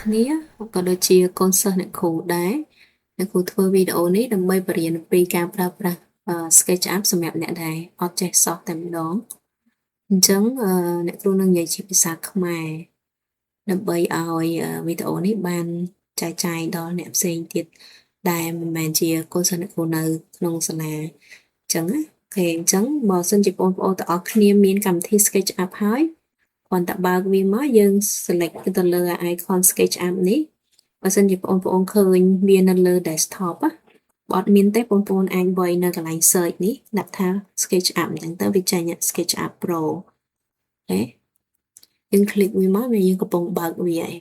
គ្នាក៏ដូចជាកូនសិស្សអ្នកគ្រូដែរអ្នកគ្រូធ្វើវីដេអូនេះដើម្បីបរៀនពីការប្រើប្រាស់ SketchUp សម្រាប់អ្នកដែលអត់ចេះសោះតែម្ដងអញ្ចឹងអ្នកគ្រូនឹងនិយាយជាភាសាខ្មែរដើម្បីឲ្យវីដេអូនេះបានចែកចាយដល់អ្នកផ្សេងទៀតដែលមិនមែនជាកូនសិស្សអ្នកគ្រូនៅក្នុងសាលាអញ្ចឹងណាអូខេអញ្ចឹងបើសិនជាបងប្អូនទាំងអស់គ្នាមានកម្មវិធី SketchUp ហើយគ្រាន់តែបើកវាមកយើង select ទៅលើ icon SketchUp នេះបើសិនជាបងប្អូនឃើញវានៅលើ desktop បើអត់មានទេបងប្អូនអាចវាយនៅកន្លែង search នេះដាក់ថា SketchUp អញ្ចឹងទៅវាចេញ SketchUp Pro អូខេយើង click វាមកវាយើងកំពុងបើកវាឯង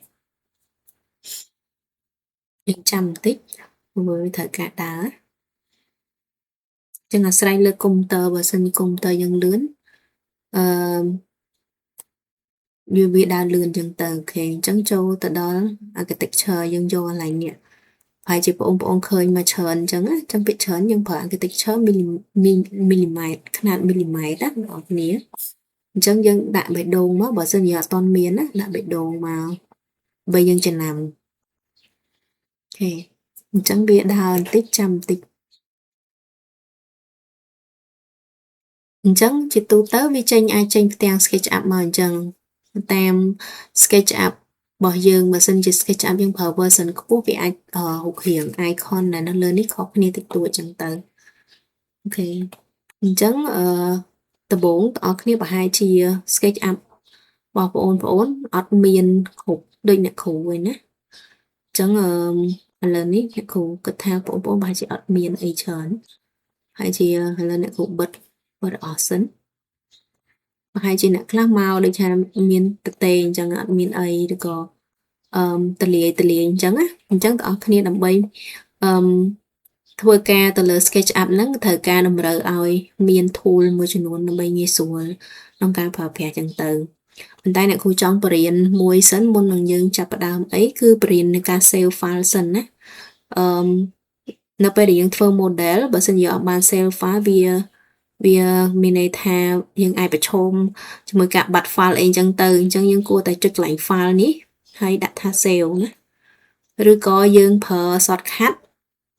យើងចាំបន្តិចមើលវាត្រូវការដើរចឹងអាស្រ័យលើកុំព្យូទ័របើសិនកុំព្យូទ័រយើងលឿនអឺវាដើរលឿនចឹងទៅអូខេអញ្ចឹងចូលទៅដល់ architecture យើងយកកន្លែងនេះហើយជាបងប្អូនឃើញមកច្រើនអញ្ចឹងណាចឹងពាក្យច្រើនយើងប្រើ architecture មីលីម៉ែត្រខនាតមីលីម៉ែត្រណាបងប្អូនគ្នាអញ្ចឹងយើងដាក់បេះដូងមកបើសិនជាអត់ទាន់មានណាដាក់បេះដូងមកបើយើងចំណាំអូខេអញ្ចឹងវាដើរបន្តិចចាំបន្តិចអញ្ចឹងជាទូទៅវាចេញអាចចេញផ្ទាំង SketchUp មកអញ្ចឹងតាម SketchUp របស់យើងបើសិនជា SketchUp យើងប្រើ version ខ្ពស់វាអាចរូបរាង icon ដែលនៅលើនេះខុសគ្នាតិចតួចអញ្ចឹងទៅអូខេអញ្ចឹងដំបូងបងប្អូនគ្នាប្រហែលជា SketchUp របស់បងប្អូនអត់មានគ្រប់ដូចអ្នកគ្រូវិញណាអញ្ចឹងឥឡូវនេះអ្នកគ្រូគិតថាបងប្អូនប្រហែលជាអត់មានអីច្រើនហើយជាឥឡូវអ្នកគ្រូបិទអស់សិនប្រហែលជាអ្នកខ្លះមកដូចថាមានតទេអញ្ចឹងអត់មានអីឬក៏តលាយអញ្ចឹងណាអញ្ចឹងបងប្អូនគ្នាដើម្បីធ្វើការទៅលើ SketchUp ហ្នឹងត្រូវការតម្រូវឲ្យមាន tool មួយចំនួនដើម្បីងាយស្រួលក្នុងការប្រើប្រាស់អញ្ចឹងទៅប៉ុន្តែអ្នកគ្រូចង់បរៀនមួយសិនមុននឹងយើងចាប់ផ្ដើមអីគឺបរៀននៃការ save file សិនណានៅពេលដែលយើងធ្វើ model បើសិនយើងអត់បាន save file វាមានន័យថាយើងអាចប្រឈមជាមួយការបាត់ file អីចឹងទៅអញ្ចឹងយើងគួរតែចុចកន្លែង file នេះហើយដាក់ថា save ណាឬក៏យើងប្រើ shortcut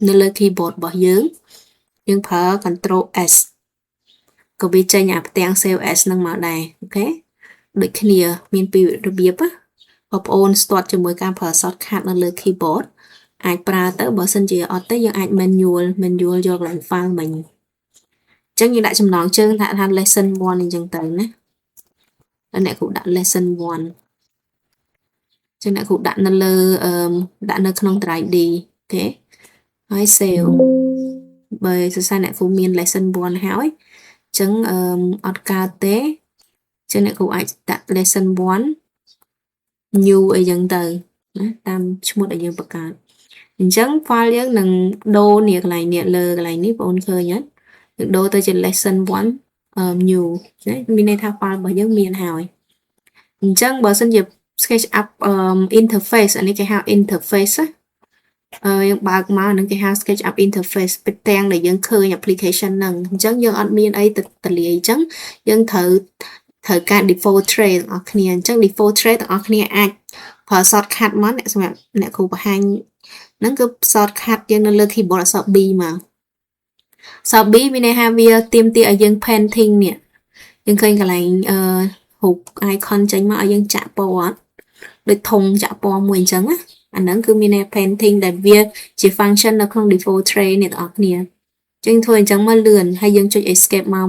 នៅលើ keyboard របស់យើងប្រើ Control S ក៏វាចេញអាផ្ទាំង Save As ហ្នឹងមកដែរអូខេដូចគ្នាមានពីររបៀបបងប្អូនស្ទាត់ជាមួយការប្រើ shortcut នៅលើ keyboard អាចប្រើទៅបើសិនជាអត់ទេយើងអាច manual យកកន្លែង file មិញអញ្ចឹងយើងដាក់ចំណងជើងថា lesson 1អញ្ចឹងទៅណាហើយអ្នកគ្រូដាក់ lesson 1ចឹងអ្នកគ្រូដាក់នៅលើដាក់នៅក្នុង 3D អូខេហើយ save បើសិស្សអ្នកគ្រូមាន lesson 1ហើយអញ្ចឹងអត់កើតទេអញ្ចឹងអ្នកគ្រូអាចដាក់ lesson 1 new អីចឹងទៅណាតាមឈ្មោះដែលយើងបង្កើតអញ្ចឹង file យើងនឹងដូរនេះកន្លែងនេះលើកន្លែងនេះបងប្អូនឃើញអត់យើងដូរទៅជា lesson 1 new ណាមានន័យថា file របស់យើងមានហើយអញ្ចឹងបើសិនជា SketchUp interface អានេះគេហៅ interface យើងបើកមកនឹងគេហៅ SketchUp interface ពីទាំងដែលយើងឃើញ application ហ្នឹងអញ្ចឹងយើងអត់មានអីតលាយអញ្ចឹងយើងត្រូវការ default tray ទាំងអស់គ្នាអញ្ចឹង default tray ទាំងអស់គ្នាអាចប្រើ shortcut មកសម្រាប់អ្នកគ្រូបង្ហាញហ្នឹងគឺ shortcut យើងនៅលើ keyboard អក្សរ B មកអក្សរ B មានន័យថាវាទាមទារឲ្យយើង painting នេះយើងឃើញកន្លែងរូប icon ចេញមកឲ្យយើងចាក់ពណ៌អត់ដូចធុងចាក់ពណ៌មួយអញ្ចឹងណាអាហ្នឹងគឺមាន painting ដែលវាជា function នៅក្នុង default tray នេះទាំងអស់គ្នាចឹងធ្វើអញ្ចឹងមកលឿនហើយយើងចុច escape មក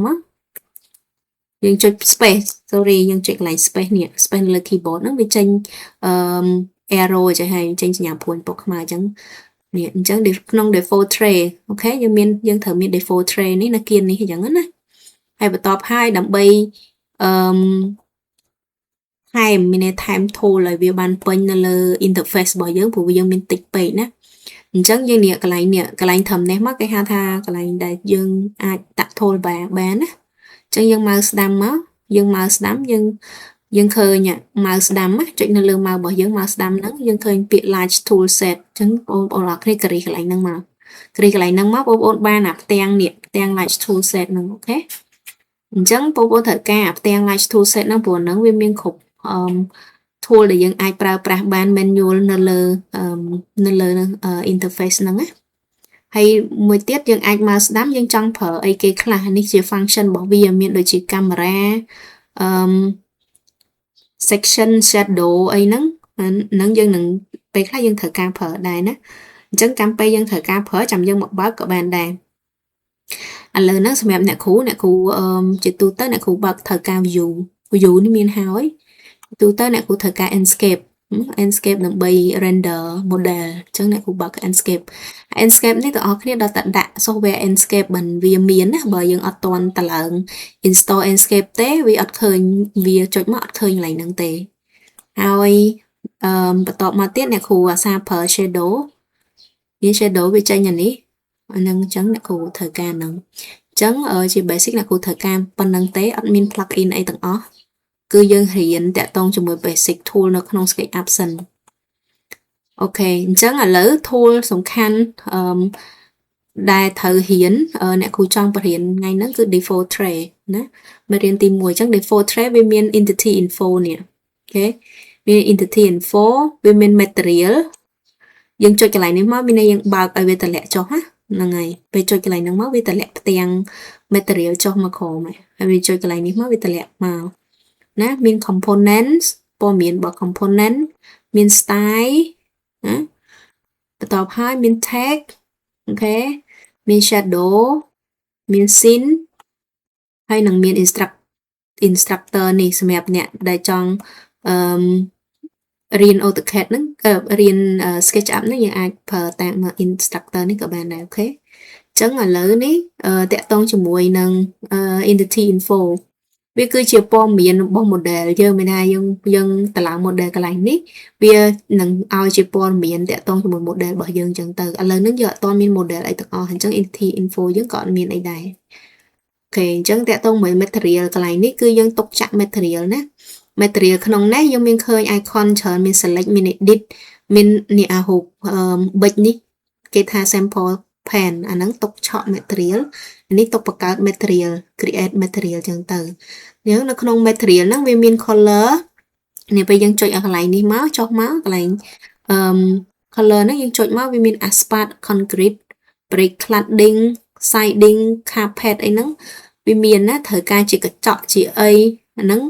យើងចុច space sorry យើងចុចកន្លែង space នេះ space លើ keyboard ហ្នឹងវាចេញarrow ចេះហើយចេញសញ្ញាព្រួយពណ៌ខ្មៅអញ្ចឹងនេះអញ្ចឹងក្នុង default tray អូខេយើងត្រូវមាន default tray នេះនៅគៀននេះអញ្ចឹងណាហើយបន្ទាប់ហើយដើម្បីថែមមានថែម tool ឲ្យវាបានពេញនៅលើ interface របស់យើងព្រោះយើងមានតិចពេកណាអញ្ចឹងយើងនេះកន្លែងត្រឹមនេះមកគេហៅថាកន្លែងដែលយើងអាចដាក់ tool bar បានណាអញ្ចឹងយើង mouse ស្ដាំមកយើង mouse ស្ដាំយើងឃើញ mouse ស្ដាំចុចនៅលើ mouse របស់យើង mouse ស្ដាំហ្នឹងយើងឃើញពាក្យ large tool set អញ្ចឹងបងប្អូនអរគ្នាគ្រីកន្លែងហ្នឹងមកបងប្អូនបានអាផ្ទាំងនេះផ្ទាំង large tool set ហ្នឹងអូខេអញ្ចឹងបងប្អូនត្រូវការអាផ្ទាំង large tool set ហ្នឹងព្រោះហ្នឹងវាមានគ្រប់ tool ដែលយើងអាចប្រើប្រាស់បាន manual នៅលើ interface ហ្នឹងណាហើយមួយទៀតយើងអាចមកស្ដាំយើងចង់ប្រើអីគេខ្លះនេះជា function របស់វាមានដូចជា camera section shadow អីហ្នឹងយើងនឹងពេលខ្លះយើងត្រូវការប្រើដែរណាអញ្ចឹងកម្មពេលយើងត្រូវការប្រើចាំយើងមកបើកក៏បានដែរឥឡូវហ្នឹងសម្រាប់អ្នកគ្រូជាទូទៅអ្នកគ្រូបើកត្រូវការ view នេះមានហើយទូទៅអ្នកគ្រូត្រូវការ Enscape ដើម្បី render model អញ្ចឹងអ្នកគ្រូបើក Enscape នេះទាំងអស់គ្នាដល់តែដាក់ software Enscape មិនវាមានណាបើយើងអត់ទាន់តឡើង install Enscape ទេវាអត់ឃើញវាចុចមកអត់ឃើញកន្លែងហ្នឹងទេហើយបន្ទាប់មកទៀតអ្នកគ្រូអាសាប្រើ shadow វាចេញអានេះអាហ្នឹងអញ្ចឹងអ្នកគ្រូត្រូវការហ្នឹងអញ្ចឹងជា basic អ្នកគ្រូត្រូវការប៉ុណ្្នឹងទេអត់មាន plugin អីទាំងអស់គឺយើងរៀនតាក់ទងជាមួយ basic tool នៅក្នុង SketchUp សិនអូខេអញ្ចឹងឥឡូវ tool សំខាន់ដែលត្រូវរៀនអ្នកគ្រូចង់បរៀនថ្ងៃហ្នឹងគឺ default tray ណាមេរៀនទី1អញ្ចឹង default tray វាមាន entity info នេះអូខេមាន entity info វាមាន material យើងចុចកន្លែងនេះមកមានន័យយើងបើកឲ្យវាតម្លាក់ចុះណាហ្នឹងហើយពេលចុចកន្លែងហ្នឹងមកវាតម្លាក់ផ្ទាំង material ចុះមកក្រោមហើយវាចុចកន្លែងនេះមកវាតម្លាក់មកណាមាន components ព័ត៌មានរបស់ component មាន style ណាបន្ទាប់ហើយមាន tag អូខេមាន shadow មាន scene ហើយនឹងមាន instructor នេះសម្រាប់អ្នកដែលចង់រៀន AutoCAD ហ្នឹងរៀន SketchUp ហ្នឹងយើងអាចប្រើតាម instructor នេះក៏បានដែរអូខេអញ្ចឹងឥឡូវនេះតាក់ទងជាមួយនឹង entity info វាគឺជាព័ត៌មានរបស់ model យើងមានថាយើងតម្លើង model កន្លែងនេះវានឹងឲ្យជាព័ត៌មានតាក់ទងជាមួយ model របស់យើងអញ្ចឹងទៅឥឡូវហ្នឹងយើងអត់ទាន់មាន model អីទាំងអស់អញ្ចឹង entity info យើងក៏អត់មានអីដែរអូខេអញ្ចឹងតាក់ទងមួយ material កន្លែងនេះគឺយើងទុកចាក់ material ណា material ក្នុងនេះយើងមានឃើញ icon ច្រើនមាន select មាន edit មាននេះរូបbig នេះគេថា sample pan អាហ្នឹងទុកឆក់ material នេះទុកបង្កើត material create material ចឹងទៅយើងនៅក្នុង material ហ្នឹងវាមាន color នេះពេលយើងចុចឲ្យកន្លែងនេះមកចុះមកកន្លែងcolor ហ្នឹងយើងចុចមកវាមាន asphalt concrete brick cladding siding carpet អីហ្នឹងវាមានណាត្រូវការជាកញ្ចក់ជាអីអាហ្នឹង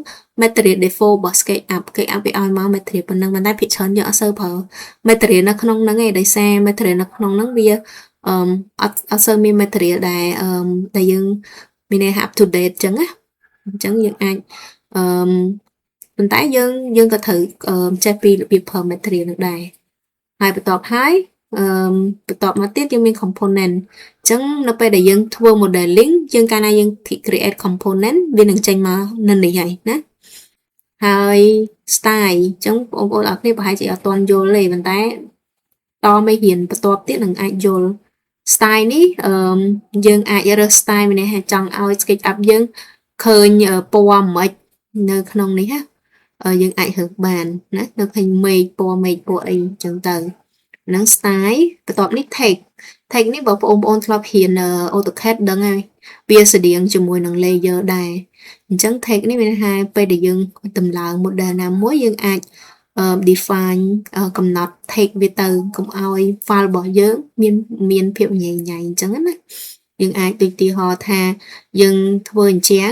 material default របស់ SketchUp គេឲ្យមក material ប៉ុណ្ណឹងប៉ុន្តែភាគច្រើនយើងអត់សូវប្រើ material នៅក្នុងហ្នឹងឯងដោយសារ material នៅក្នុងហ្នឹងវាអត់សូវមាន material ដែលយើងមាន up to date ចឹងណាអញ្ចឹងយើងអាចប៉ុន្តែយើងក៏ត្រូវចេះពីរបៀបប្រើ material នឹងដែរហើយបន្ទាប់មកទៀតយើងមាន component អញ្ចឹងនៅពេលដែលយើងធ្វើ modeling យើងកាលណាយើង create component វានឹងចេញមកនៅនេះហើយណាហើយ style អញ្ចឹងបងប្អូនអរគ្នាប្រហែលជាអត់ទាន់យល់ទេប៉ុន្តែតមេរៀនបន្ទាប់ទៀតនឹងអាចយល់ style នេះយើងអាចរើស style មានន័យថាចង់ឲ្យ SketchUp យើងឃើញពណ៌មិននៅក្នុងនេះណាយើងអាចរើសបានណានៅឃើញមេឃពណ៌អីអញ្ចឹងទៅហ្នឹង style បន្ទាប់នេះ tag នេះបើបងប្អូនធ្លាប់រៀន AutoCAD ដឹងហើយវាស្តៀងជាមួយនឹង layer ដែរអញ្ចឹង tag នេះមានន័យថាពេលដែលយើងតម្លើង model ណាមួយយើងអាច define កំណត់ tag វាទៅកុំឲ្យ file របស់យើងមានភាពញ៉ៃអញ្ចឹងណាយើងអាចដូចទីហោថាយើងធ្វើអញ្ចឹង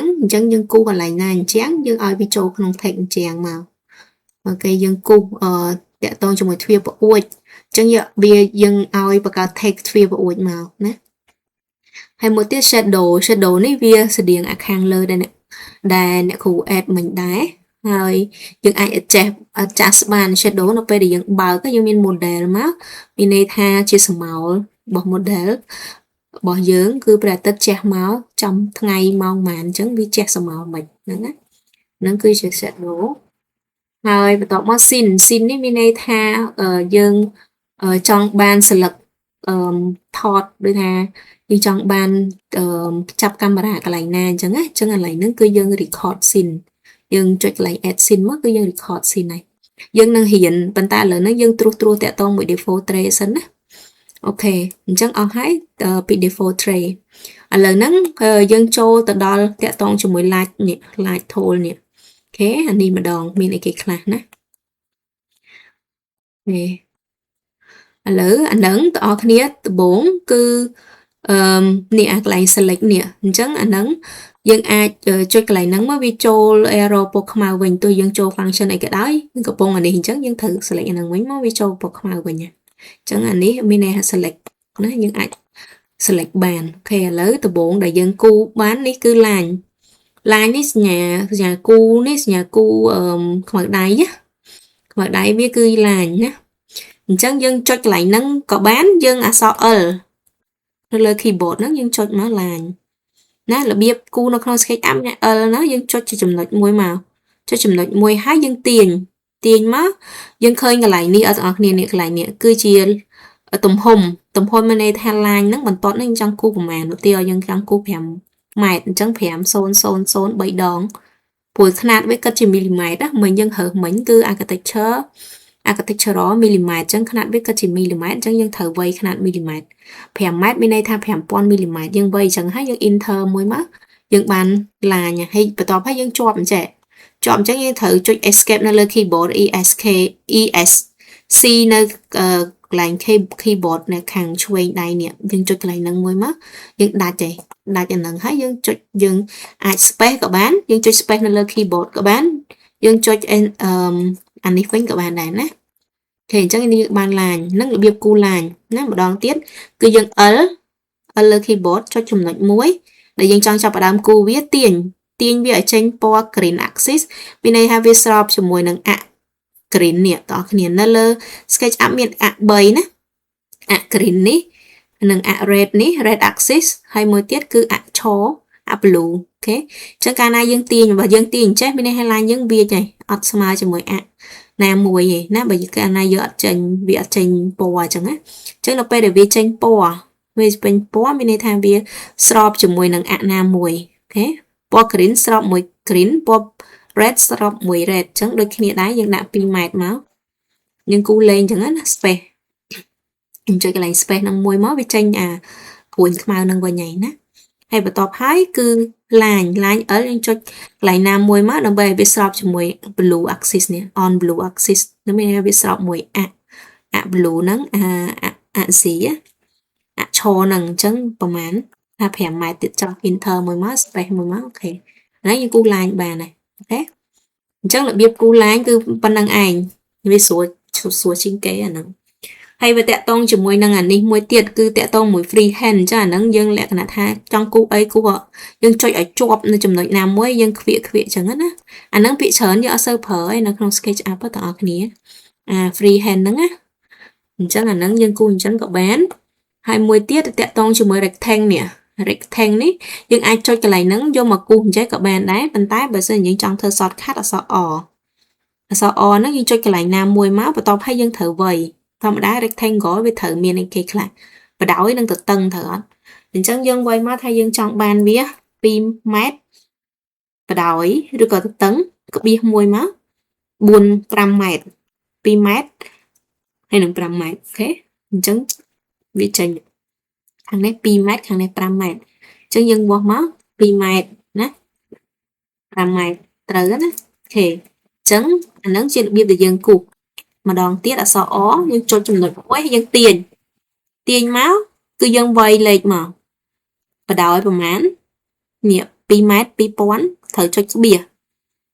យើងគូសកន្លែងណាអញ្ចឹងយើងឲ្យវាចូលក្នុង tag អញ្ចឹងមកអូខេយើងគូសតាក់ទងជាមួយទ្វារប្អួចអញ្ចឹងយើងឲ្យបង្កើត tag ទ្វារប្អួចមកណាហើយមួយទៀត shadow នេះវាស្តៀងអាខាងលើដែលអ្នកគ្រូ add មិញដែរហើយយើងអាច adjust បាន shadow នៅពេលដែលយើងបើកយើងមាន model មកមានន័យថាជាស្មោលរបស់ model របស់យើងគឺព្រះអាទិត្យជះមកចំថ្ងៃម៉ោងប៉ុន្មានអញ្ចឹងវាជះស្មោលមិនហ្នឹងណាហ្នឹងគឺជា shadow ហើយបន្ទាប់មក scene នេះមានន័យថាយើងចង់បានស្លឹកថតដូចថាយើងចង់បានចាប់កាមេរ៉ាកន្លែងណាអញ្ចឹងណាអញ្ចឹងកន្លែងហ្នឹងគឺយើង record scene យើងចុចកន្លែង add scene មកគឺយើង record scene ហើយយើងនឹងរៀនប៉ុន្តែឥឡូវនេះយើងត្រួសតាក់ទងមួយ default tray សិនណាអូខេអញ្ចឹងអស់ហើយពី default tray ឥឡូវហ្នឹងយើងចូលទៅដល់តាក់ទងជាមួយ light tool នេះអូខេអានេះម្ដងមានអីគេខ្លះណា Nè. Lỡ anh nắng tỏ kia từ 4 cứ nè lại select nè chẳng anh nắng dân ai cho cái lại nắng mới video arrow Pokemon mình tôi dân cho function này cái đấy nhưng cái bông anh đi chẳng dân thử select anh nắng mới video Pokemon mình nha chẳng anh ấy mình này select nó những ai select bàn khe lỡ từ 4 đại dân cu bán đi cứ lành line ní nhà cu mặt đáy nhá mặt đáy biết cứ lành nhá chẳng dân cho lại nắng có bán dân so nó là keyboard nó dân cho nó là nó là biết cu nó không SketchUp nha nó dân cho chùm lệch môi màu cho chùm lệch môi hai dân tiền má dân khơi cái lại ni ở nè lại nè cứ chia ở tùm hồng bên này theo line nó mình tốt nó trong cu của màn nó tiêu dân trong cu phèm mày chẳng phèm xôn bảy đòn buổi khát với cất chỉ mm đó mình dân hở mình cứ architecture đó mm chẳng khát với cất chỉ mm chẳng dân thở vây khát mm phèm mát bên đây tha phèm pon mm dân vây chẳng hay dân inter mới mất dân bàn là nhà hay bắt đầu hay dân chọn trẻ chọn chẳng như thử cho escape nó lên keyboard esc nơi lạnh keyboard này càng chui đây nè dân cho cái này nâng mới mất dân đặt cho nâng hết dân cho dân space các bạn dân cho space nó lên keyboard các bạn dân cho anh đi phanh các bạn này nè thì chắc như bạn làm nó là việc cu làm nó một đòn tiết cứ dân ở lên keyboard cho chùm lạnh muối để dân cho bà đám cu viết tiền vì ở trên power green axis bên này have swap cho mùi nâng green nè tỏ cái nó lơ SketchUp miền bầy nè green ní nâng red axis hay mùi tiết cứ cho blue ok chẳng cả này dân tiền và dân tiền chết bên này hay là dân bia này ọt smile cho mùi nam mùi gì nè bởi vì cái này giờ trên bị trên power chẳng á chẳng là bây để vì trên power bên này tham bia swap cho mùi nâng nam mùi ok power green swap mùi green power red swap mùi red chẳng đôi khi đấy dân đã pin mạch máu nhưng cú lên chẳng á space chơi cái này space nâng mùi máu với tranh cuốn màu nâng vào nhảy nè hay bà top hai cứ lạnh ở lên cho lại nam mùi máu đồng bề với swap cho mùi blue axis nè on blue axis nó mới với swap mùi blue nâng gì á cho nâng chẳngประมาณphèm màyติด cho inter mùi máu space mùi máu ok đấy như cú lạnh bà này ok chắc là biết cú lái cứ ban năng ảnh với số chính kế nó hay về tẹt tông chỉ mùi năng ảnh đi mùi tiệt cứ tẹt tông mùi free hand cho năng dân lẹ là tha trong cú ấy cú họ dân chơi ở chụp nó chùm nội nam mới dân khịa chẳng hết á năng bị chớn như ở sơ phở ấy nó không SketchUp ở tỏ cái này free hand năng á chắc là năng dân cú chẳng có bán hay mùi tiết tẹt tông chỉ mùi rectangle ní nhưng ai cho cái này nắng vô mà cu trái các bạn đấy bên tay bởi vì những trong thơ sọt khác là sọ nó như cho cái này nam mùi máu và tao hay dân thử vầy thông đá rectangle với thử miền này kia lại và đảo ấy đang từ tân thử mình chẳng dân quay má thay dân trong bàn vía pin mát và đảo ấy được có tấn có bia mùi máu buồn 5 mét pin mát hay là 5 mét ok mình chẳng bị trình thằng này pi mét thằng này 5 mét chứ dân vô máu pi mét nè 5 mét trời đó ok chấn anh nắng trên biết được dân cục mà đòn tiết là so ó nhưng cho chùm được quấy dân tiền máu cứ dân vay lệch mà và đòi vào mán nhẹ pi mét pi pón thử cho cái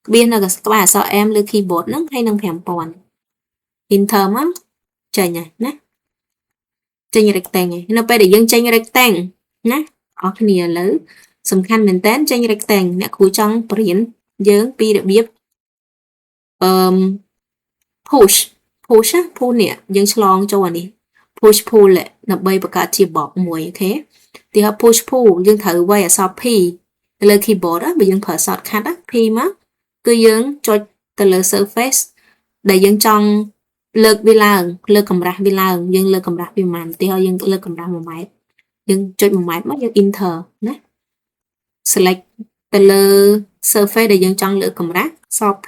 bia là các bạn sợ em lưu khi bột nó hay nâng phèm pòn inter á trời nhỉ nè tranh rectangle nó phải để dân tranh rectangle nè ở cái này lớn sầm khăn mình tán tranh rectangle nè cuối trong print dướng pi được biết push nè dân slong cho anh đi push pull lại nó bay bạc cả chỉ bọc mùi thế thì họ push pull dân thử quay ở sau p lời keyboard đó bị dân thở sọt khát á p má cứ dân cho từ lời surface để dân trong lực vi lang lực cầm ra vi lang dân lực cầm ra vi màn thì họ dân lực cầm ra một máy dân chơi một máy mất dân inter nè select từ lời surface để dân trong lực cầm ra sau p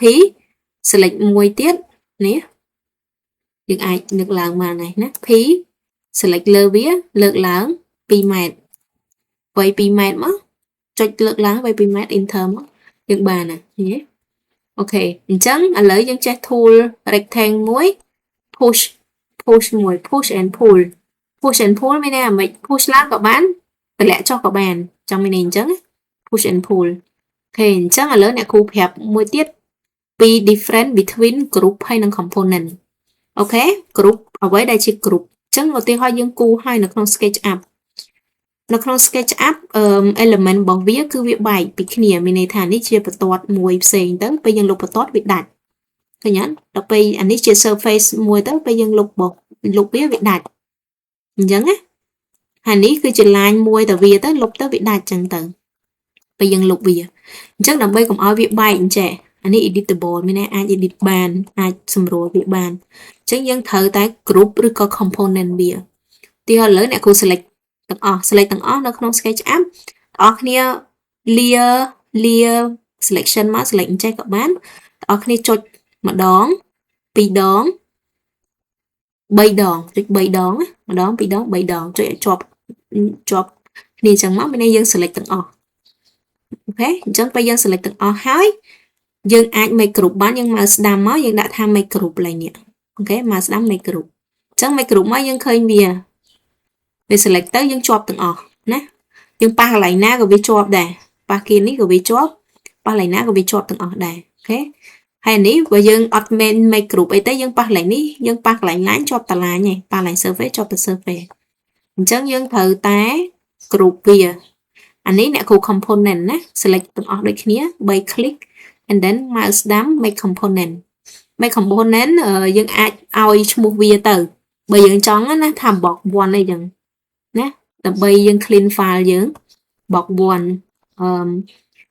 select mùi tiết nè những ai được làm mà này nè p select lơ vía lực lớn pi mét vậy pi mét mất cho lực lớn vậy pi mét inter mất những bà nè nhé ok chẳng anh lấy những trái tool rectangle muối push មួយ push and pull មានន័យថាមិន push ឡើងក៏បានតម្លាក់ចុះក៏បានចង់មានន័យអញ្ចឹង push and pull អូខេអញ្ចឹងឥឡូវអ្នកគ្រូប្រាប់មួយទៀតពី difference between group ហើយនិង component អូខេ group អ្វីដែលជា group អញ្ចឹងឧទាហរណ៍យើងគូឲ្យនៅក្នុង SketchUp នៅក្នុង SketchUp element របស់វាគឺវាបែកពីគ្នាមានន័យថានេះជាបន្ទាត់មួយផ្សេងទៅពេលយើងលុបបន្ទាត់វាដាច់ឃើញអត់ដល់ពេលអានេះជា surface មួយទៅពេលយើងលុបវាដាច់អញ្ចឹងណាហើយនេះគឺជា line មួយទៅវាទៅលុបទៅវាដាច់អញ្ចឹងទៅពេលយើងលុបវាអញ្ចឹងដើម្បីកុំឲ្យវាបែកអញ្ចឹងអានេះ editable មានន័យអាច edit បានអាចសម្រួលវាបានអញ្ចឹងយើងត្រូវតែ group ឬក៏ component វាទីឥឡូវអ្នកគ្រូ select ទាំងអស់នៅក្នុង SketchUp បងប្អូនគ្នា layer selection មក select អញ្ចឹងក៏បានបងប្អូនគ្នាចុចម្ដង2ដង3ដងចុច3ដងម្ដង2ដង3ដងចុចឲ្យជាប់គ្នាអញ្ចឹងមកមានន័យយើង select ទាំងអស់អូខេអញ្ចឹងពេលយើង select ទាំងអស់ហើយយើងអាច make group បានយើងមកស្ដាំមកយើងដាក់ថា make group ឡើងនេះអូខេមកស្ដាំ make group អញ្ចឹង make group មកយើងឃើញវា select ទៅយើងជាប់ទាំងអស់ណាយើងប៉ះកន្លែងណាក៏វាជាប់ដែរប៉ះគៀននេះក៏វាជាប់ប៉ះកន្លែងណាក៏វាជាប់ទាំងអស់ដែរអូខេហើយនេះបើយើងអត់ make group អីទេយើងប៉ះកន្លែងនេះយើងប៉ះកន្លែង line ជាប់ត line ឯងប៉ះកន្លែង surface ជាប់ទៅ surface អញ្ចឹងយើងត្រូវតែ group វាអានេះអ្នកគ្រូ component ណា select ទាំងអស់ដូចគ្នា3 click and then mouse down make component យើងអាចឲ្យឈ្មោះវាទៅបើយើងចង់ណាថា box 1អីចឹងណាដើម្បីយើង clean file យើង box 1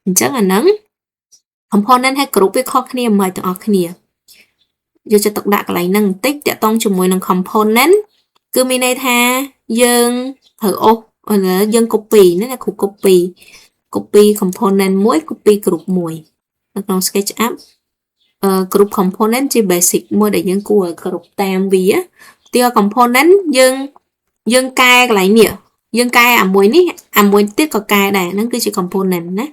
អញ្ចឹងអាហ្នឹង component ហើយ group វាខុសគ្នាមិនទាំងអស់គ្នាយកចិត្តទុកដាក់កន្លែងហ្នឹងបន្តិចតាក់ទងជាមួយនឹង component គឺមានន័យថាយើងត្រូវយើង copy ណាគ្រូ copy component មួយ copy group មួយនៅក្នុង SketchUp group component ជា basic មួយដែលយើងគួរឲ្យគ្រប់តាមវាទី component យើងកែកន្លែងនេះយើងកែអាមួយនេះអាមួយទៀតក៏កែដែរហ្នឹងគឺជា component ណា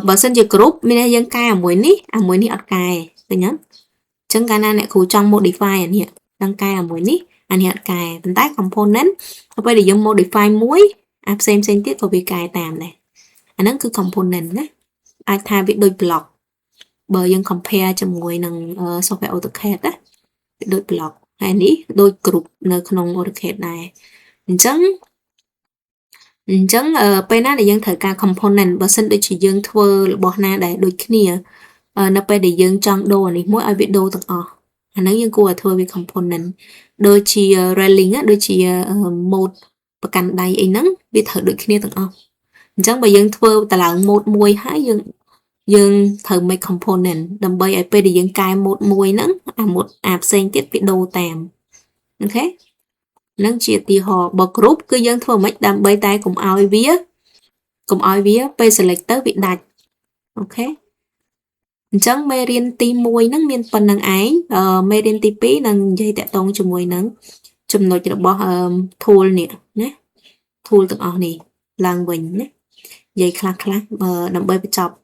បើសិនជា group មានន័យយើងកែអាមួយនេះអត់កែឃើញអត់អញ្ចឹងកាលណាអ្នកគ្រូចង់ modify អានេះចង់កែអាមួយនេះអានេះអត់កែប៉ុន្តែ component ទៅពេលដែលយើង modify មួយអាផ្សេងទៀតក៏វាកែតាមដែរអាហ្នឹងគឺ component ណាអាចថាវាដូច block បើយើង compare ជាមួយនឹង software AutoCAD ណាវាដូច block ហើយនេះដូច group នៅក្នុង AutoCAD ដែរអញ្ចឹងពេលណាដែលយើងត្រូវការ component បើសិនដូចជាយើងធ្វើរបស់ណាដែលដូចគ្នានៅពេលដែលយើងចង់ដូរអានេះមួយឲ្យវាដូរទាំងអស់អាហ្នឹងយើងគួរឲ្យធ្វើវា component ដូចជា railing ដូចជា mode ប្រកាន់ដៃអីហ្នឹងវាត្រូវដូចគ្នាទាំងអស់អញ្ចឹងបើយើងធ្វើតឡើង mode មួយហើយយើងត្រូវ make component ដើម្បីឲ្យពេលដែលយើងកែ mode មួយហ្នឹងអាផ្សេងទៀតវាដូរតាមអូខេនឹងជាឧទាហរណ៍បើ group គឺយើងធ្វើមិនដើម្បីតែកុំឲ្យវាពេល select ទៅវាដាច់អូខេអញ្ចឹងមេរៀនទី1ហ្នឹងមានប៉ុណ្្នឹងឯងមេរៀនទី2នឹងនិយាយតាក់ទងជាមួយនឹងចំណុចរបស់tool នេះណា tool ទាំងអស់នេះឡើងវិញណានិយាយខ្លះដើម្បីបញ្ចប់